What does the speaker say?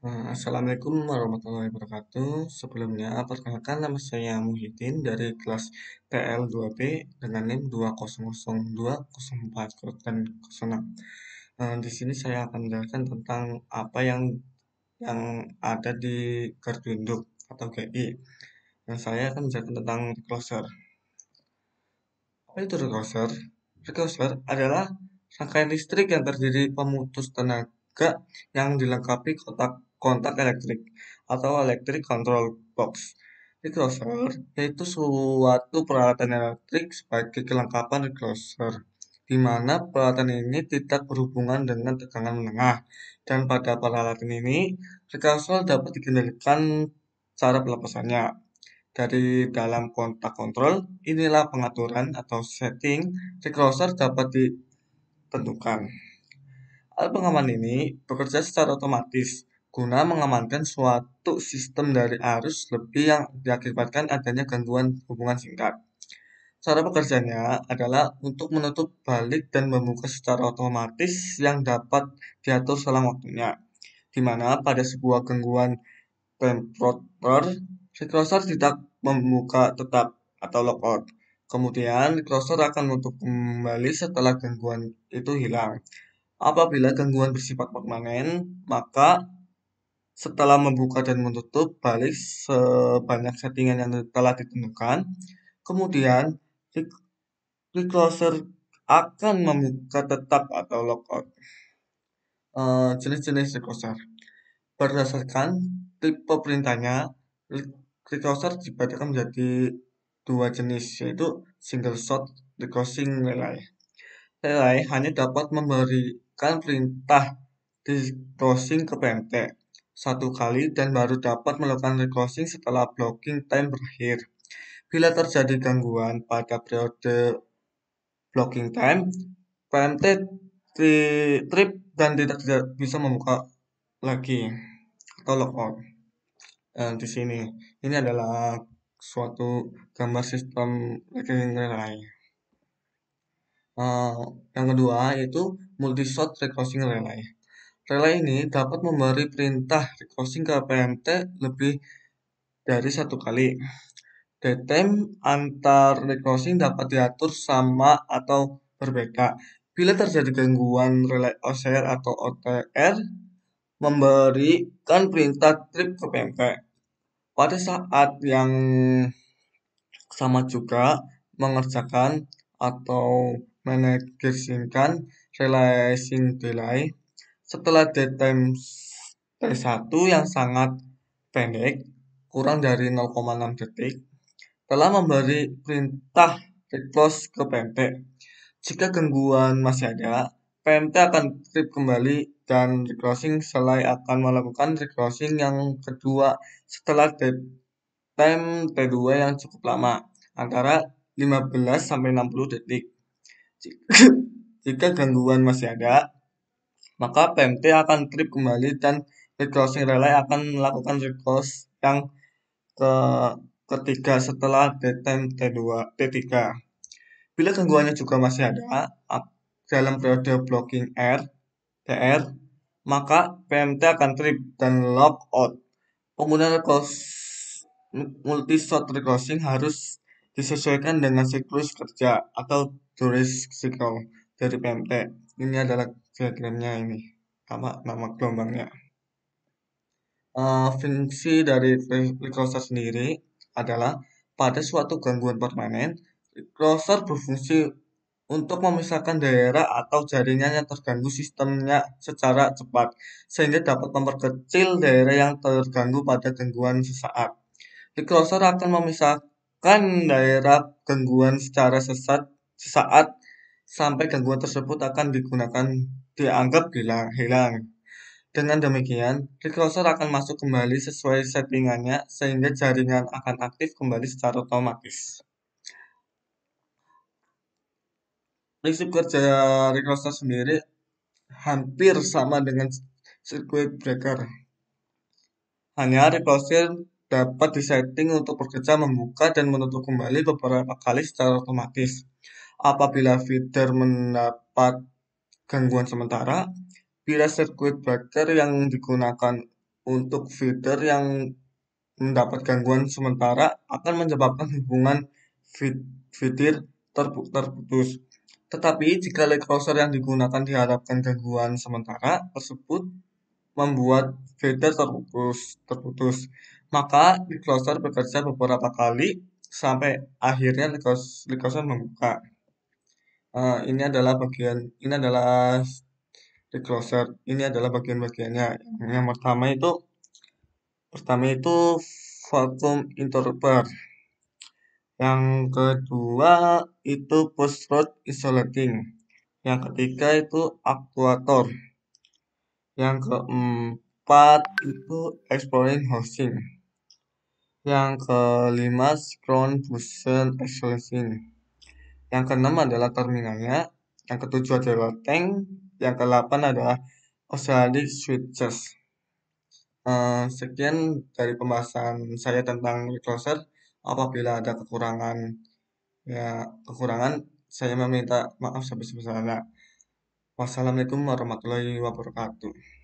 Assalamualaikum warahmatullahi wabarakatuh. Sebelumnya, perkenalkan nama saya Muhyiddin dari kelas PL 2B dengan NIM 2002004 dan 06. Di sini saya akan menjelaskan tentang apa yang ada di gardu induk atau GI. Saya akan menjelaskan tentang reclosure. Apa itu reclosure? Reclosure adalah rangkaian listrik yang terdiri pemutus tenaga yang dilengkapi kotak kontak elektrik atau electric control box. Reclosure yaitu suatu peralatan elektrik sebagai kelengkapan reclosure, di mana peralatan ini tidak berhubungan dengan tegangan menengah. Dan pada peralatan ini, reclosure dapat dikendalikan cara pelepasannya. Dari dalam kontak kontrol, inilah pengaturan atau setting reclosure dapat ditentukan. Alat pengaman ini bekerja secara otomatis guna mengamankan suatu sistem dari arus lebih yang diakibatkan adanya gangguan hubungan singkat. Cara pekerjaannya adalah untuk menutup balik dan membuka secara otomatis yang dapat diatur selang waktunya, di mana pada sebuah gangguan temperatur, reclosure tidak membuka tetap atau lockout. Kemudian, reclosure akan menutup kembali setelah gangguan itu hilang. Apabila gangguan bersifat permanen, maka setelah membuka dan menutup balik sebanyak settingan yang telah ditentukan, kemudian reclosure akan membuka tetap atau lockout. Jenis-jenis reclosure berdasarkan tipe perintahnya, reclosure dibedakan menjadi dua jenis, yaitu single shot reclosing relay. Relay hanya dapat memberikan perintah di closing ke PMT satu kali dan baru dapat melakukan reclosing setelah blocking time berakhir. Bila terjadi gangguan pada periode blocking time, PMT trip dan tidak bisa membuka lagi atau lockout. Di sini, ini adalah suatu gambar sistem recurring relay. Yang kedua yaitu multi-shot reclosing relay. Relay ini dapat memberi perintah reclosing ke PMT lebih dari satu kali. Dead time antar reclosing dapat diatur sama atau berbeda. Bila terjadi gangguan relay OCR atau OTR, memberikan perintah trip ke PMT. Pada saat yang sama juga mengerjakan atau menegasikan relation delay setelah dead time T1 yang sangat pendek, kurang dari 0,6 detik, telah memberi perintah reclose ke PMT. Jika gangguan masih ada, PMT akan trip kembali dan reclosing selai akan melakukan reclosing yang kedua setelah dead time T2 yang cukup lama, antara 15 sampai 60 detik. Jika gangguan masih ada, maka PMT akan trip kembali dan reclosing relay akan melakukan reclose yang ke ketiga setelah dead time T3. Bila gangguannya juga masih ada dalam periode blocking DR, maka PMT akan trip dan lockout. Penggunaan multi-shot reclosing harus disesuaikan dengan siklus kerja atau duration cycle dari PMT. Ini adalah diagramnya ini, nama gelombangnya. Fungsi dari reclosure sendiri adalah pada suatu gangguan permanen, reclosure berfungsi untuk memisahkan daerah atau jaringan yang terganggu sistemnya secara cepat, sehingga dapat memperkecil daerah yang terganggu pada gangguan sesaat. Reclosure akan memisahkan daerah gangguan secara sesaat sampai gangguan tersebut akan dianggap hilang. Dengan demikian, reclosure akan masuk kembali sesuai settingannya sehingga jaringan akan aktif kembali secara otomatis. Prinsip kerja reclosure sendiri hampir sama dengan circuit breaker. Hanya reclosure dapat disetting untuk bekerja membuka dan menutup kembali beberapa kali secara otomatis. Apabila feeder mendapat gangguan sementara, bila circuit breaker yang digunakan untuk feeder yang mendapat gangguan sementara akan menyebabkan hubungan feeder terputus. Tetapi jika link closer yang digunakan diharapkan gangguan sementara tersebut membuat feeder terputus, maka link closer bekerja beberapa kali sampai akhirnya link closer membuka. Ini adalah link closer. Ini adalah bagian-bagiannya. Yang pertama itu vacuum interrupter. Yang kedua itu post road isolating. Yang ketiga itu aktuator. Yang keempat itu exploring housing. Yang kelima synchron fusion isolation. Yang keenam adalah terminalnya. Yang ketujuh adalah tank. Yang kedelapan adalah auxiliary switches. Sekian dari pembahasan saya tentang closer. Apabila ada kekurangan, saya meminta maaf sebesar-besarnya. Wassalamualaikum warahmatullahi wabarakatuh.